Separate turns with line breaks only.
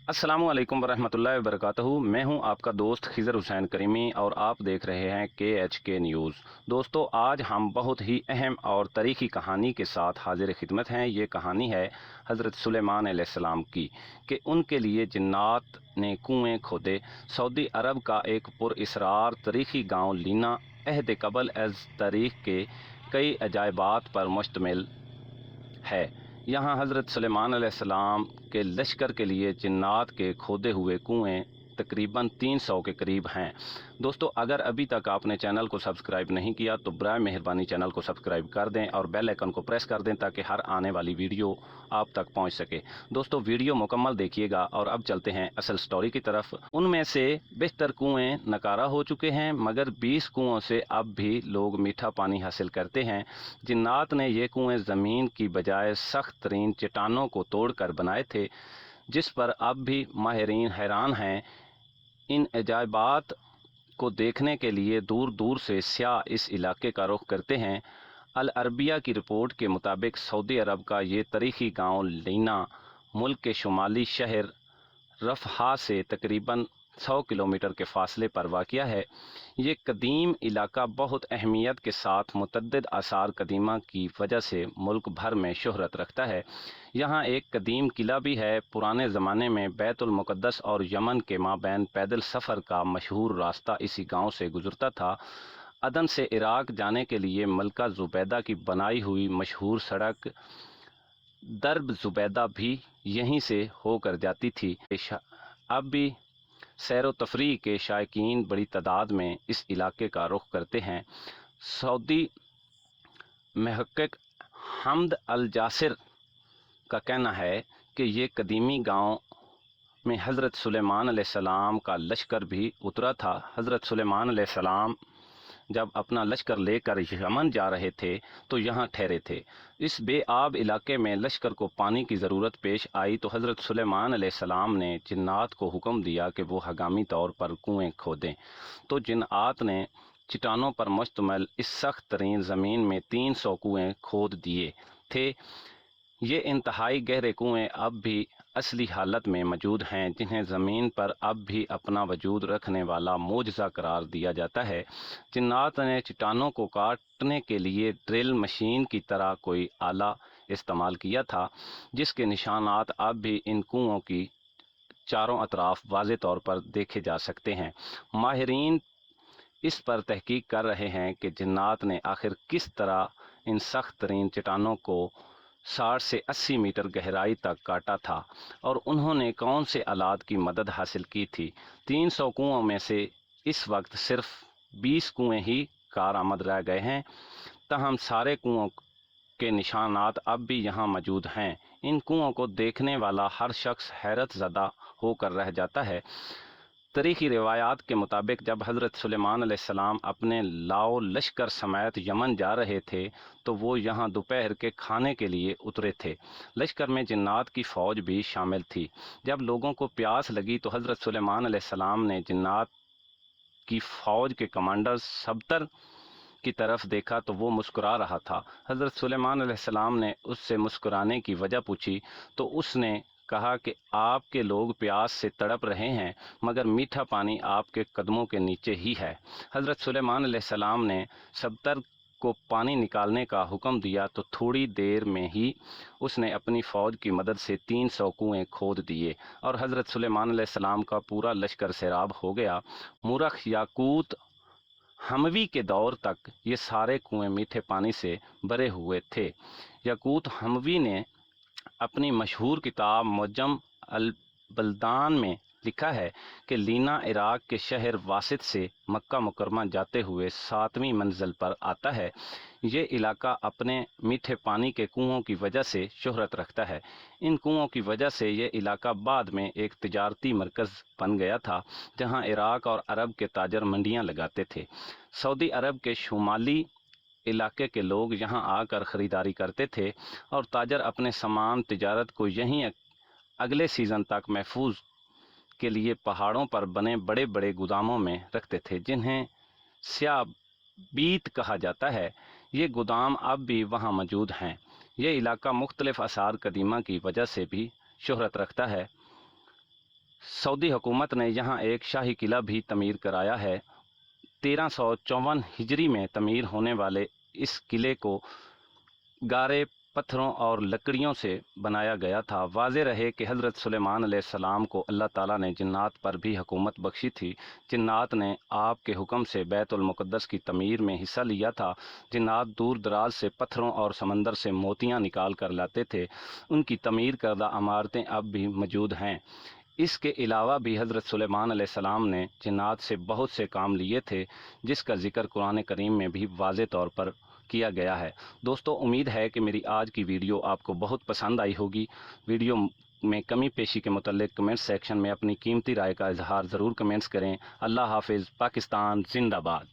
अस्सलामु अलैकुम वरहमतुल्लाहि वबरकातुहू। मैं हूं आपका दोस्त खिज़र हुसैन करीमी और आप देख रहे हैं KHK न्यूज़। दोस्तों, आज हम बहुत ही अहम और तारीख़ी कहानी के साथ हाजिर खिदमत हैं। ये कहानी है हज़रत सुलेमान अलैहिस्सलाम की कि उनके लिए जिन्नात ने कुएँ खोदे। सऊदी अरब का एक पुरअसरार तारीख़ी गाँव लीना अहद कबल अज़ तारीख़ के कई अजायबात पर मुश्तमिल है। यहाँ हज़रत सुलेमान अलैहिस्सलाम के लश्कर के लिए जिन्नात के खोदे हुए कुएँ तकरीबन 300 के करीब हैं। दोस्तों, अगर अभी तक आपने चैनल को सब्सक्राइब नहीं किया तो बराए मेहरबानी चैनल को सब्सक्राइब कर दें और बेल आइकन को प्रेस कर दें ताकि हर आने वाली वीडियो आप तक पहुंच सके। दोस्तों, वीडियो मुकम्मल देखिएगा और अब चलते हैं असल स्टोरी की तरफ। उनमें से बेहतर कुएँ नकारा हो चुके हैं, मगर 20 कुओं से अब भी लोग मीठा पानी हासिल करते हैं। जिन्नात ने ये कुएँ ज़मीन की बजाय सख्त तरीन चट्टानों को तोड़कर बनाए थे, जिस पर अब भी माहिरीन हैरान हैं। इन अजायबात को देखने के लिए दूर दूर से सियाह इस इलाके का रुख करते हैं। अल अरबिया की रिपोर्ट के मुताबिक सऊदी अरब का ये तारीख़ी गाँव लीना मुल्क के शुमाली शहर रफ़हा से तकरीबन 100 किलोमीटर के फासले पर वाक़या है। ये कदीम इलाका बहुत अहमियत के साथ मुतअद्दिद आसार कदीमा की वजह से मुल्क भर में शोहरत रखता है। यहाँ एक कदीम किला भी है। पुराने ज़माने में बैतुल मुक़द्दस और यमन के माबैन पैदल सफ़र का मशहूर रास्ता इसी गाँव से गुज़रता था। अदन से इराक़ जाने के लिए मलका ज़ुबैदा की बनाई हुई मशहूर सड़क दरब ज़ुबैदा भी यहीं से होकर जाती थी। अब भी सैर व तफरीह के शायकीन बड़ी तादाद में इस इलाके का रुख करते हैं। सऊदी महक़्क़िक़ हमद अल जासिर का कहना है कि ये कदीमी गाँव में हज़रत सुलेमान अलैहिस्सलाम का लश्कर भी उतरा था। हज़रत सुलेमान अलैहिस्सलाम जब अपना लश्कर लेकर यमन जा रहे थे तो यहाँ ठहरे थे। इस बेआब इलाके में लश्कर को पानी की ज़रूरत पेश आई तो हज़रत सुलेमान अलैहिस्सलाम ने जिन्नात को हुक्म दिया कि वो हंगामी तौर पर कुएँ खोदें। तो जिन्नात ने चट्टानों पर मुश्तमिल इस सख्त तरीन ज़मीन में 300 कुएँ खोद दिए थे। ये इंतहाई गहरे कुएँ अब भी असली हालत में मौजूद हैं, जिन्हें ज़मीन पर अब भी अपना वजूद रखने वाला मोजज़ा करार दिया जाता है। जिन्नात ने चट्टानों को काटने के लिए ड्रिल मशीन की तरह कोई आला इस्तेमाल किया था, जिसके निशानात अब भी इन कुओं की चारों अतराफ वाज़े तौर पर देखे जा सकते हैं। माहिरीन इस पर तहकीक कर रहे हैं कि जिन्नात ने आखिर किस तरह इन सख्त तरीन चट्टानों को 60 से 80 मीटर गहराई तक काटा था और उन्होंने कौन से आलात की मदद हासिल की थी। 300 कुओं में से इस वक्त सिर्फ 20 कुएँ ही कारआमद रह गए हैं। तहम सारे कुओं के निशानात अब भी यहाँ मौजूद हैं। इन कुओं को देखने वाला हर शख्स हैरत ज़दा होकर रह जाता है। तारीख़ी रिवायात के मुताबिक जब हज़रत सुलेमान अलैहिस्सलाम अपने लाओ लश्कर समेत यमन जा रहे थे तो वो यहाँ दोपहर के खाने के लिए उतरे थे। लश्कर में जिन्नात की फ़ौज भी शामिल थी। जब लोगों को प्यास लगी तो हज़रत सुलेमान अलैहिस्सलाम ने जिन्नात की फ़ौज के कमांडर सबतर की तरफ देखा तो वो मुस्कुरा रहा था। हज़रत सुलेमान अलैहिस्सलाम ने उससे मुस्कुराने की वजह पूछी तो उसने कहा कि आपके लोग प्यास से तड़प रहे हैं, मगर मीठा पानी आपके कदमों के नीचे ही है। हज़रत सुलेमान अलैहिस्सलाम ने सबतर को पानी निकालने का हुक्म दिया तो थोड़ी देर में ही उसने अपनी फ़ौज की मदद से 300 कुएँ खोद दिए और हज़रत सुलेमान अलैहिस्सलाम का पूरा लश्कर सैराब हो गया। मुरख याकूत हमवी के दौर तक ये सारे कुएँ मीठे पानी से भरे हुए थे। याकूत हमवी ने अपनी मशहूर किताब मुअज्जम अल बल्दान में लिखा है कि लीना इराक़ के शहर वासित से मक्का मुकरमा जाते हुए 7वीं मंजिल पर आता है। ये इलाका अपने मीठे पानी के कुओं की वजह से शोहरत रखता है। इन कुओं की वजह से ये इलाका बाद में एक तिजारती मरकज़ बन गया था, जहाँ इराक़ और अरब के ताजर मंडियाँ लगाते थे। सऊदी अरब के शुमाली इलाके के लोग यहाँ आकर ख़रीदारी करते थे और ताजर अपने सामान तिजारत को यहीं अगले सीज़न तक महफूज के लिए पहाड़ों पर बने बड़े बड़े गोदामों में रखते थे, जिन्हें स्याबीत कहा जाता है। ये गोदाम अब भी वहाँ मौजूद हैं। ये इलाका मुख्तलिफ़ आसार कदीमा की वजह से भी शोहरत रखता है। सऊदी हुकूमत ने यहाँ एक शाही किला भी तमीर कराया है। 1354 हिजरी में तमीर होने वाले इस किले को गारे पत्थरों और लकड़ियों से बनाया गया था। वाज़े रहे कि हज़रत सुलेमान अलैहिस्सलाम को अल्लाह ताला ने जिन्नात पर भी हुकूमत बख्शी थी। जिन्नात ने आपके हुक्म से बैतुल मुक़द्दस की तमीर में हिस्सा लिया था। जिन्नात दूर दराज से पत्थरों और समंदर से मोतियाँ निकाल कर लाते थे। उनकी तमीर करदा इमारतें अब भी मौजूद हैं। इसके अलावा भी हज़रत सुलेमान अलैहिस्सलाम ने जिन्नात से बहुत से काम लिए थे, जिसका ज़िक्र कुरान करीम में भी वाज़े तौर पर किया गया है। दोस्तों, उम्मीद है कि मेरी आज की वीडियो आपको बहुत पसंद आई होगी। वीडियो में कमी पेशी के मुतल्लिक कमेंट सेक्शन में अपनी कीमती राय का इजहार ज़रूर कमेंट्स करें। अल्लाह हाफिज़। पाकिस्तान जिंदाबाद।